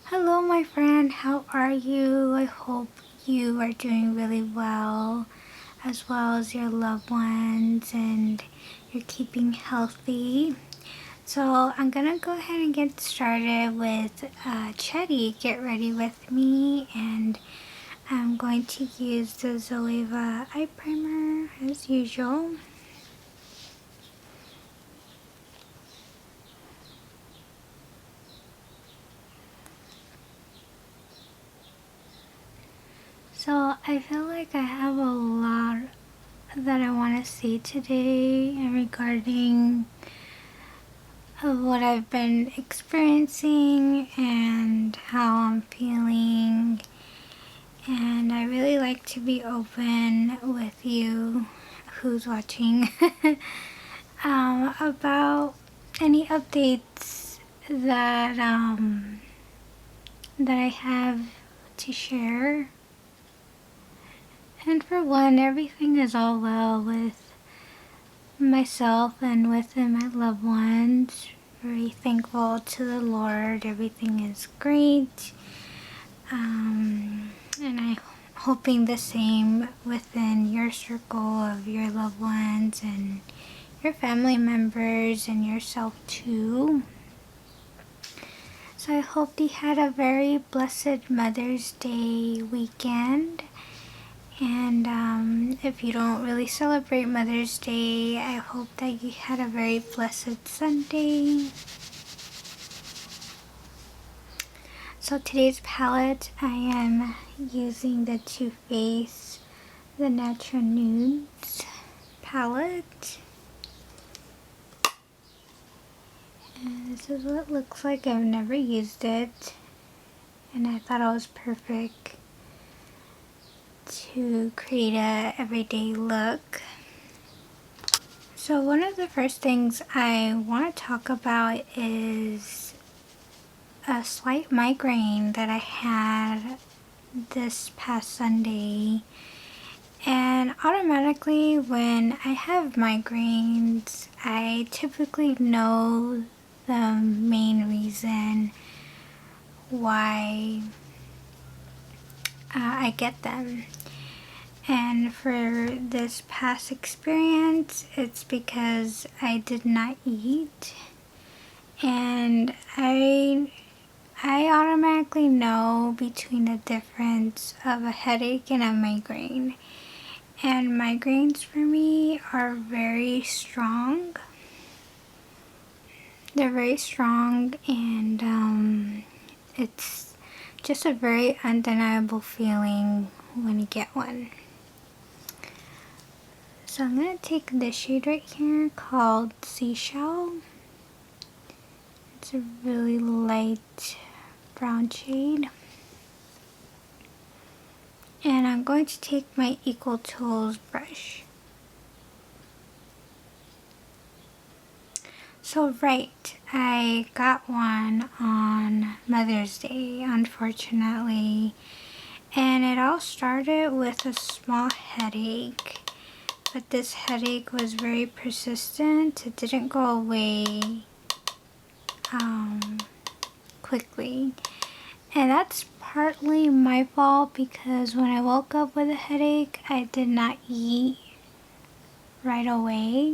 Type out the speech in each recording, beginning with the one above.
Hello my friend, how are you? I hope you are doing really well as your loved ones and you're keeping healthy. So I'm gonna go ahead and get started with Chatty Get Ready With Me, and I'm going to use the Zoeva eye primer as usual. So I feel like I have a lot that I want to say today regarding of what I've been experiencing and how I'm feeling, and I really like to be open with you who's watching about any updates that I have to share. And for one, everything is all well with myself and with my loved ones. Very thankful to the Lord. Everything is great. And I'm hoping the same within your circle of your loved ones and your family members and yourself too. So I hope you had a very blessed Mother's Day weekend. And if you don't really celebrate Mother's Day, I hope that you had a very blessed Sunday. So today's palette, I am using the Too Faced The Natural Nudes palette. And this is what it looks like. I've never used it, and I thought it was perfect to create a everyday look. So one of the first things I want to talk about is a slight migraine that I had this past Sunday. And automatically when I have migraines, I typically know the main reason why I get them. And for this past experience, it's because I did not eat, and I automatically know between the difference of a headache and a migraine. And migraines for me are very strong. They're very strong, and it's just a very undeniable feeling when you get one. So I'm going to take this shade right here called Seashell. It's a really light brown shade. And I'm going to take my Equal Tools brush. So right, I got one on Mother's Day, unfortunately. And it all started with a small headache. But this headache was very persistent. It didn't go away quickly. And that's partly my fault because when I woke up with a headache, I did not eat right away.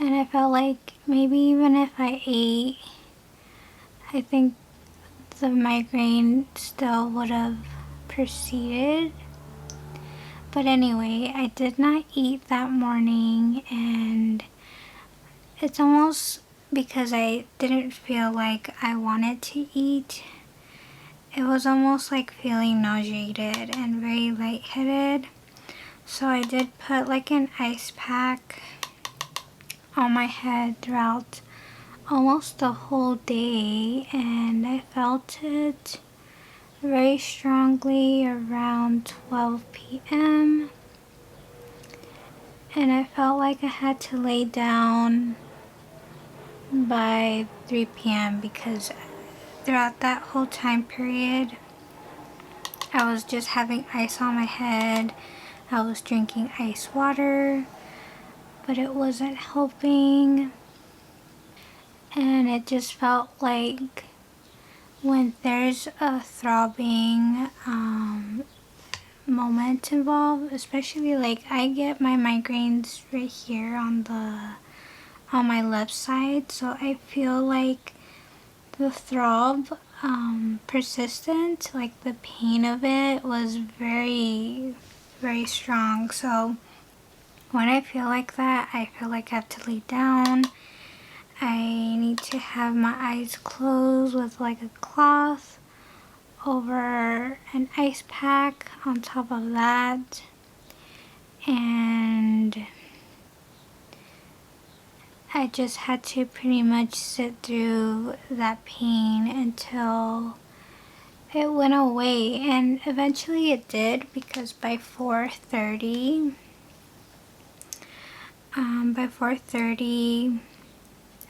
And I felt like maybe even if I ate, I think the migraine still would have proceeded. But anyway, I did not eat that morning, and it's almost because I didn't feel like I wanted to eat. It was almost like feeling nauseated and very lightheaded. So I did put like an ice pack on my head throughout almost the whole day, and I felt it very strongly around 12 p.m. and I felt like I had to lay down by 3 p.m. because throughout that whole time period I was just having ice on my head. I was drinking ice water, but it wasn't helping. And it just felt like when there's a throbbing moment involved, especially like I get my migraines right here on my left side, so I feel like the throb persistent, like the pain of it was very, very strong. So when I feel like that, I feel like I have to lay down. I need to have my eyes closed with like a cloth over an ice pack on top of that. And I just had to pretty much sit through that pain until it went away. And eventually it did, because by 4:30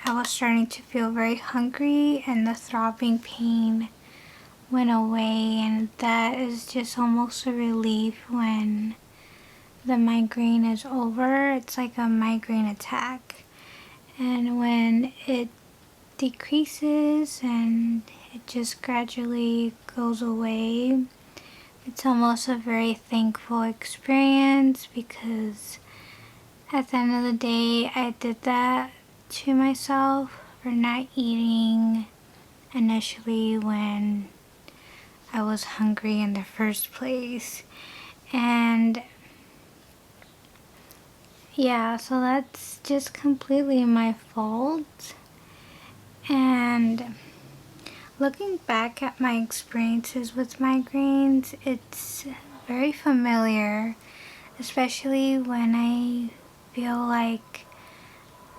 I was starting to feel very hungry and the throbbing pain went away, and that is just almost a relief when the migraine is over. It's like a migraine attack, and when it decreases and it just gradually goes away, it's almost a very thankful experience, because at the end of the day I did that to myself for not eating initially when I was hungry in the first place. And yeah, so that's just completely my fault. And looking back at my experiences with migraines, it's very familiar, especially when I feel like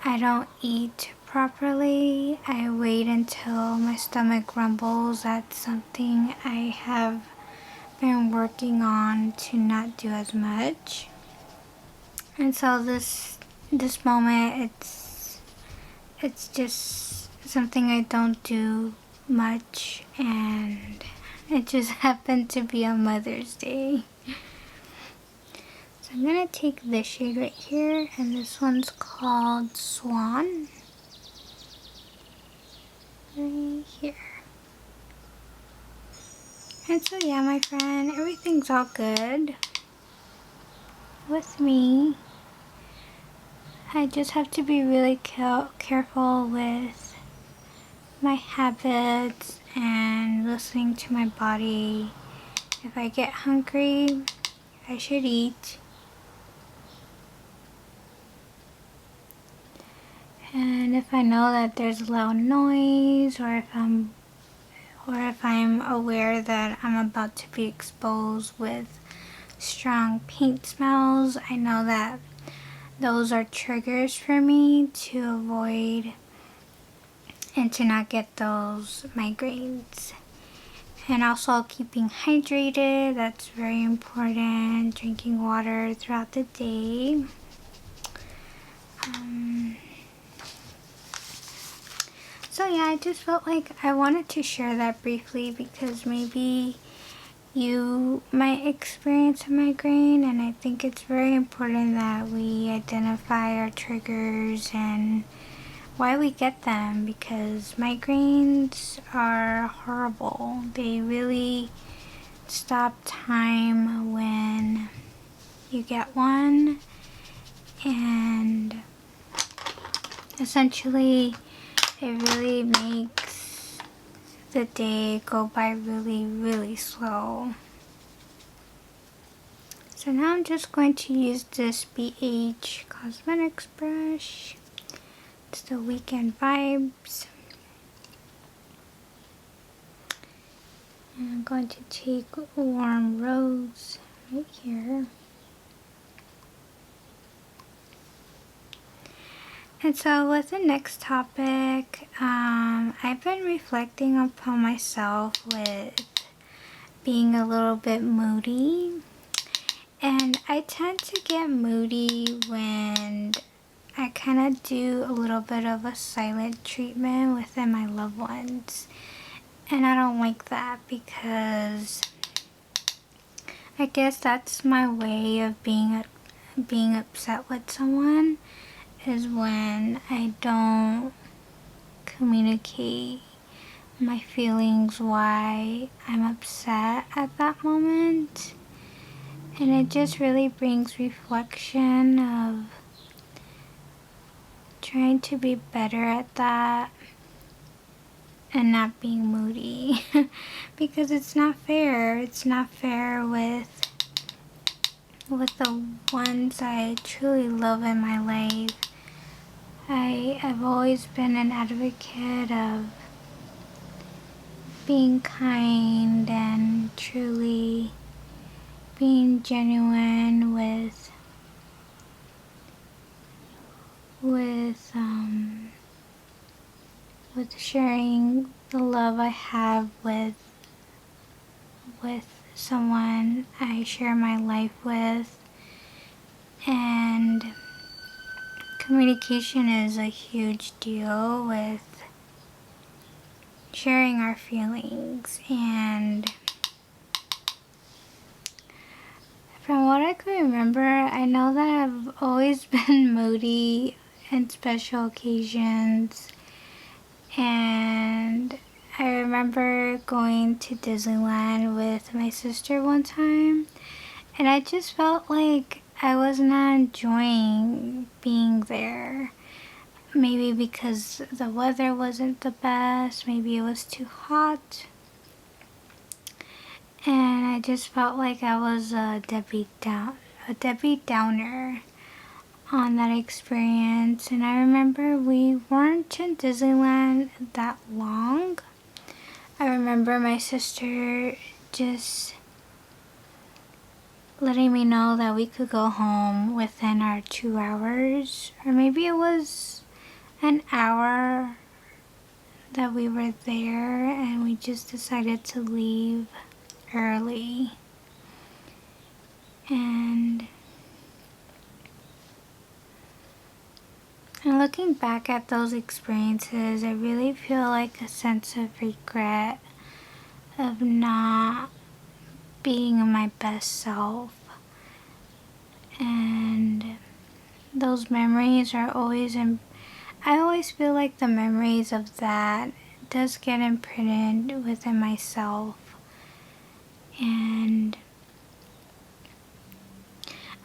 I don't eat properly. I wait until my stomach rumbles. That's something I have been working on to not do as much. And so this moment, it's just something I don't do much, and it just happened to be on Mother's Day. So I'm gonna take this shade right here, and this one's called Swan. Right here. And so yeah, my friend, everything's all good with me. I just have to be really careful with my habits and listening to my body. If I get hungry, I should eat. And if I know that there's a loud noise, or if I'm aware that I'm about to be exposed with strong paint smells, I know that those are triggers for me to avoid and to not get those migraines. And also keeping hydrated, that's very important. Drinking water throughout the day. So yeah, I just felt like I wanted to share that briefly, because maybe you might experience a migraine, and I think it's very important that we identify our triggers and why we get them, because migraines are horrible. They really stop time when you get one, and essentially it really makes the day go by really, really slow. So now I'm just going to use this BH Cosmetics brush. It's the Weekend Vibes. And I'm going to take Warm Rose right here. And so with the next topic, I've been reflecting upon myself with being a little bit moody. And I tend to get moody when I kind of do a little bit of a silent treatment within my loved ones. And I don't like that, because I guess that's my way of being upset with someone, is when I don't communicate my feelings, why I'm upset at that moment. And it just really brings reflection of trying to be better at that and not being moody. Because it's not fair. It's not fair with the ones I truly love in my life. I've always been an advocate of being kind and truly being genuine with sharing the love I have with someone I share my life with. And communication is a huge deal with sharing our feelings. And from what I can remember, I know that I've always been moody in special occasions. And I remember going to Disneyland with my sister one time, and I just felt like I was not enjoying being there. Maybe because the weather wasn't the best, maybe it was too hot. And I just felt like I was a Debbie Downer on that experience. And I remember we weren't in Disneyland that long. I remember my sister just letting me know that we could go home within our 2 hours, or maybe it was an hour that we were there, and we just decided to leave early. And looking back at those experiences, I really feel like a sense of regret of not being my best self. And those memories are always I always feel like the memories of that does get imprinted within myself. And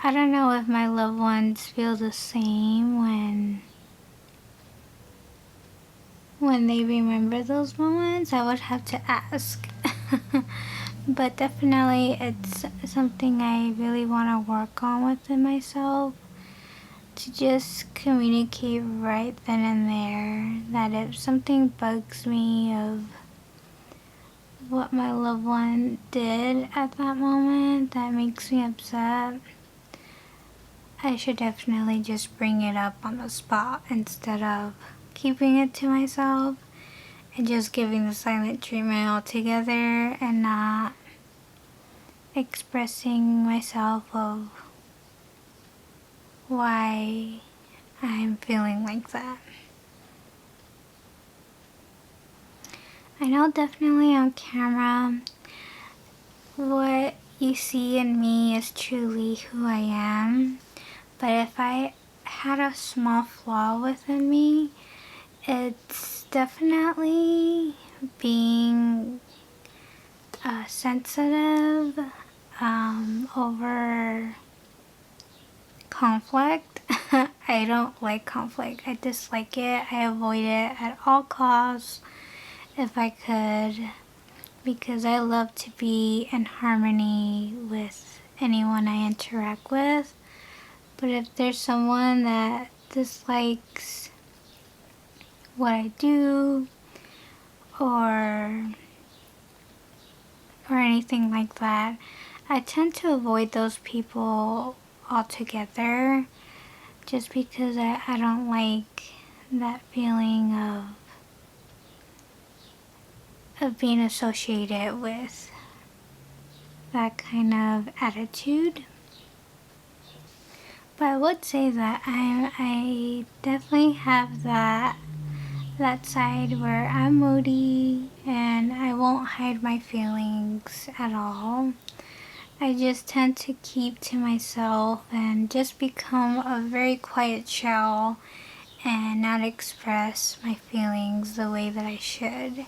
I don't know if my loved ones feel the same when they remember those moments. I would have to ask. But definitely it's something I really want to work on within myself, to just communicate right then and there that if something bugs me of what my loved one did at that moment that makes me upset, I should definitely just bring it up on the spot instead of keeping it to myself and just giving the silent treatment altogether and not expressing myself of why I'm feeling like that. I know definitely on camera what you see in me is truly who I am, but if I had a small flaw within me, it's definitely being sensitive over conflict. I don't like conflict. I dislike it. I avoid it at all costs if I could, because I love to be in harmony with anyone I interact with. But if there's someone that dislikes what I do or anything like that, I tend to avoid those people altogether, just because I don't like that feeling of being associated with that kind of attitude. But I would say that I definitely have that side where I'm moody and I won't hide my feelings at all. I just tend to keep to myself and just become a very quiet shell and not express my feelings the way that I should.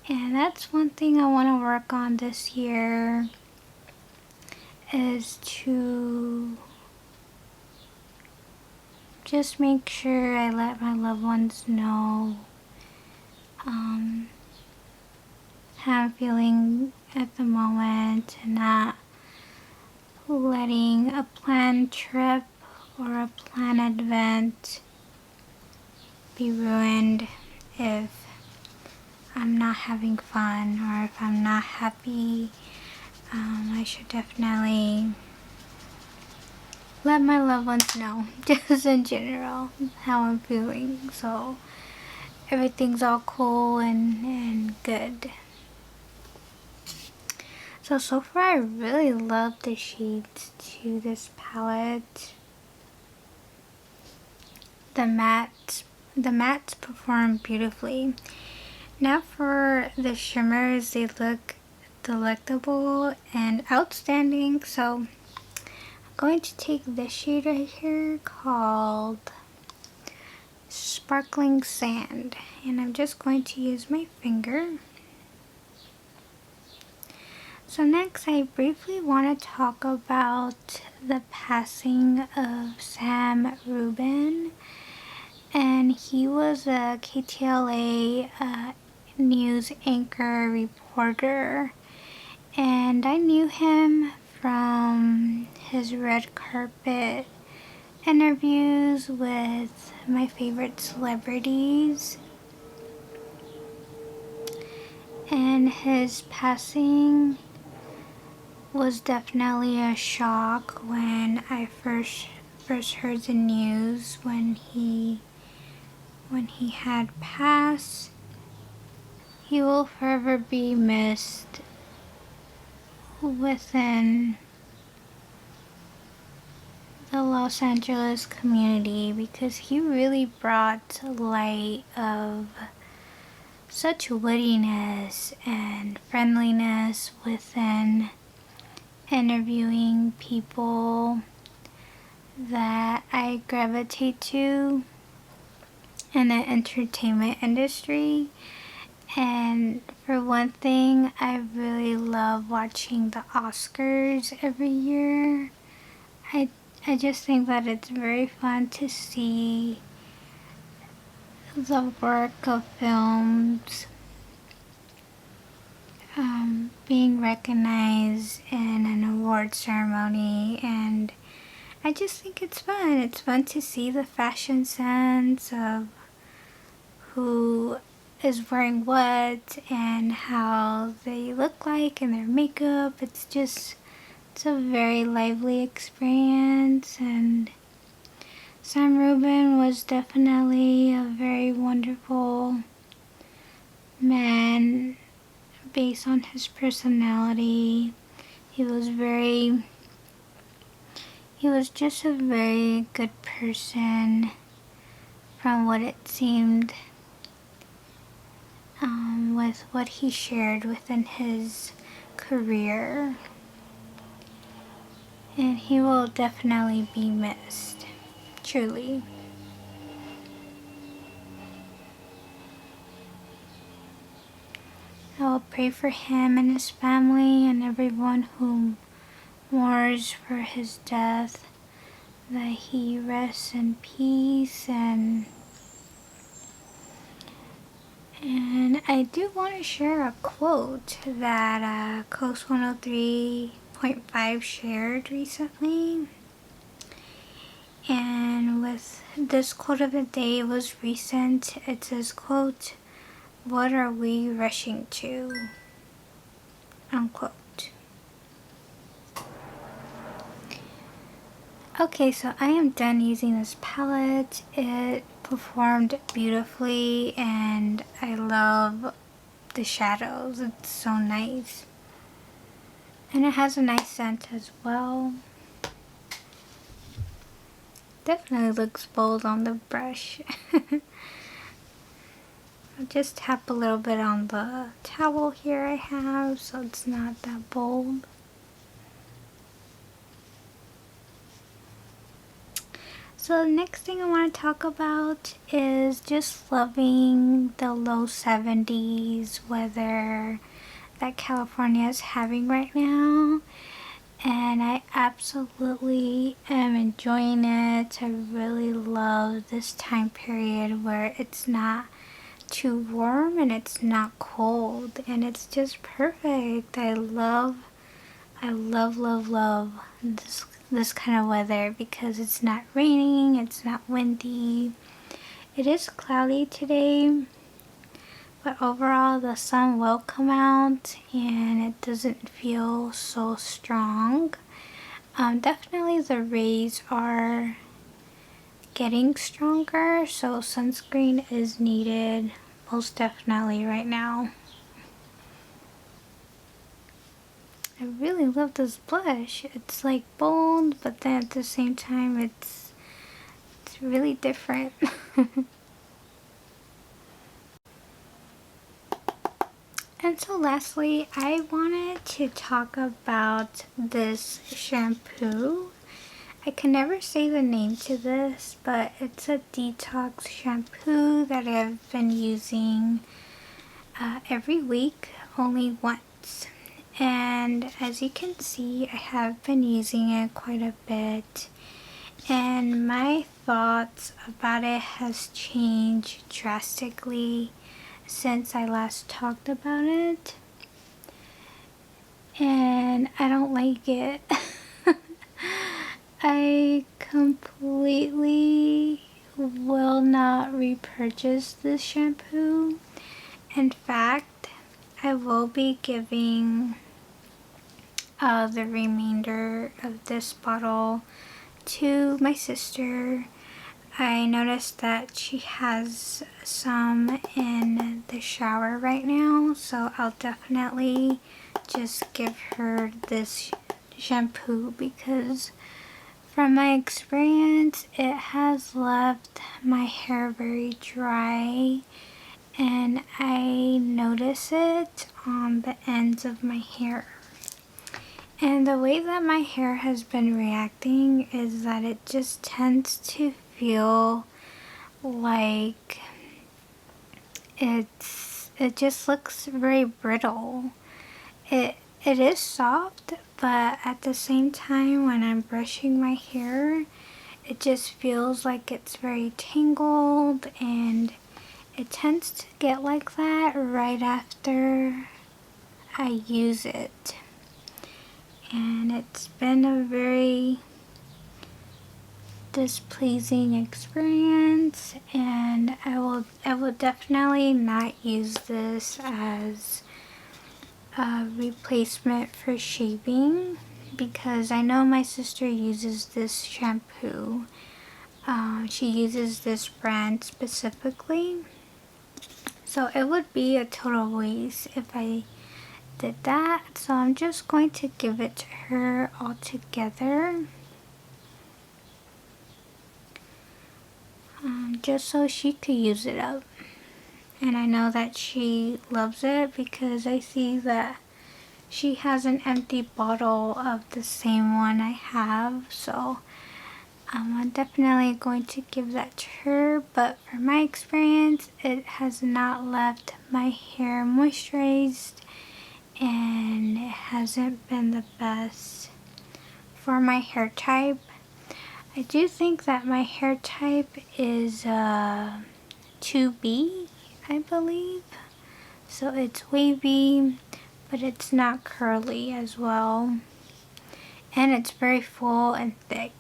And that's one thing I want to work on this year, is to just make sure I let my loved ones know how I'm feeling at the moment, and not letting a planned trip or a planned event be ruined if I'm not having fun or if I'm not happy. I should definitely let my loved ones know, just in general, how I'm feeling, so everything's all cool and good. So far I really love the shades to this palette. The mattes perform beautifully. Now for the shimmers, they look delectable and outstanding. So I'm going to take this shade right here called Sparkling Sand, and I'm just going to use my finger. So next, I briefly want to talk about the passing of Sam Rubin. And he was a KTLA news anchor reporter. And I knew him from his red carpet interviews with my favorite celebrities. And his passing was definitely a shock when I first heard the news when he had passed. He will forever be missed within the Los Angeles community, because he really brought light of such wittiness and friendliness within interviewing people that I gravitate to in the entertainment industry. And for one thing, I really love watching the Oscars every year. I just think that it's very fun to see the work of films being recognized in an award ceremony, and I just think it's fun. It's fun to see the fashion sense of who is wearing what and how they look like and their makeup. It's a very lively experience, and Sam Rubin was definitely a very wonderful man based on his personality. He was just a very good person from what it seemed, with what he shared within his career. And he will definitely be missed, truly. I will pray for him and his family and everyone who mourns for his death, that he rests in peace. And I do want to share a quote that Coast 103.5 shared recently. And with this quote of the day, it was recent. It says, quote, "What are we rushing to?" Unquote. Okay, so I am done using this palette. It performed beautifully and I love the shadows. It's so nice. And it has a nice scent as well. Definitely looks bold on the brush. I'll just tap a little bit on the towel here I have so it's not that bold. So the next thing I want to talk about is just loving the low 70s weather that California is having right now. And I absolutely am enjoying it. I really love this time period where it's not too warm and it's not cold, and it's just perfect. I love this kind of weather because it's not raining, it's not windy. It is cloudy today, but overall the sun will come out and it doesn't feel so strong. Definitely the rays are getting stronger, so sunscreen is needed most definitely right now. I really love this blush. It's like bold, but then at the same time it's really different. And so lastly, I wanted to talk about this shampoo. I can never say the name to this, but it's a detox shampoo that I've been using every week, only once. And as you can see, I have been using it quite a bit. And my thoughts about it has changed drastically since I last talked about it. And I don't like it. I completely will not repurchase this shampoo. In fact, I will be giving the remainder of this bottle to my sister. I noticed that she has some in the shower right now, so I'll definitely just give her this shampoo because from my experience it has left my hair very dry, and I notice it on the ends of my hair. And the way that my hair has been reacting is that it just tends to feel like it just looks very brittle. It is soft, but at the same time when I'm brushing my hair, it just feels like it's very tangled, and it tends to get like that right after I use it. And it's been a very displeasing experience, and I will definitely not use this as a replacement for shaving because I know my sister uses this shampoo. She uses this brand specifically, so it would be a total waste if I did that. So I'm just going to give it to her altogether, just so she could use it up. And I know that she loves it because I see that she has an empty bottle of the same one I have, so I'm definitely going to give that to her. But from my experience, it has not left my hair moisturized, and it hasn't been the best for my hair type. I do think that my hair type is 2B, I believe. So it's wavy, but it's not curly as well. And it's very full and thick.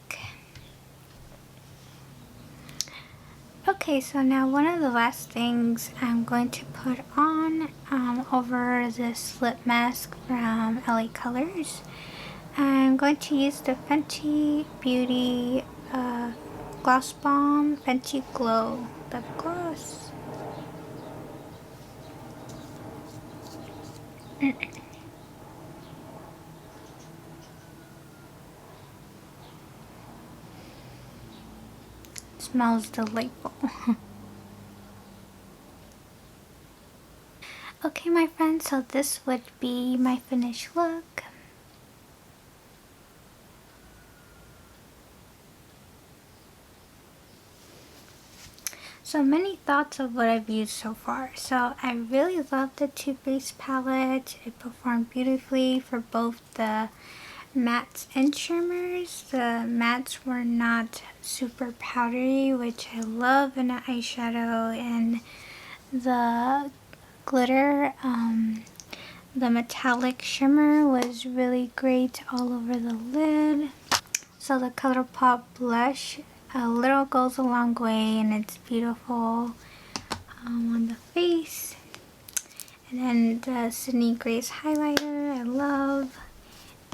Okay, so now one of the last things I'm going to put on over this lip mask from L.A Colors. I'm going to use the Fenty Beauty Gloss Bomb Fenty Glow Lip Gloss. Smells delightful. Okay, my friends, so this would be my finished look. So many thoughts of what I've used so far. So I really love the Too Faced palette. It performed beautifully for both the mattes and shimmers. The mattes were not super powdery, which I love in an eyeshadow, and the glitter, the metallic shimmer was really great all over the lid. So the ColourPop blush, a little goes a long way, and it's beautiful on the face. And then the Sydney Grace highlighter, I love.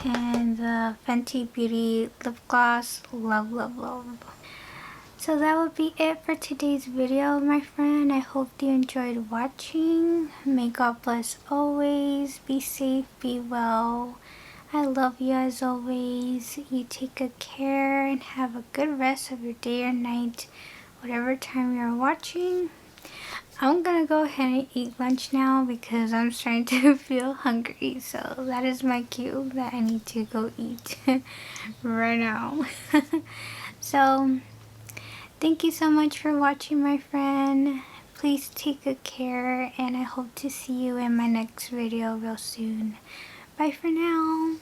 And the Fenty Beauty lip gloss, love, love, love. So that would be it for today's video, my friend. I hope you enjoyed watching. May God bless always. Be safe, be well. I love you as always. You take good care and have a good rest of your day or night, whatever time you're watching. I'm gonna go ahead and eat lunch now because I'm starting to feel hungry. So that is my cue that I need to go eat right now. So thank you so much for watching, my friend. Please take good care, and I hope to see you in my next video real soon. Bye for now.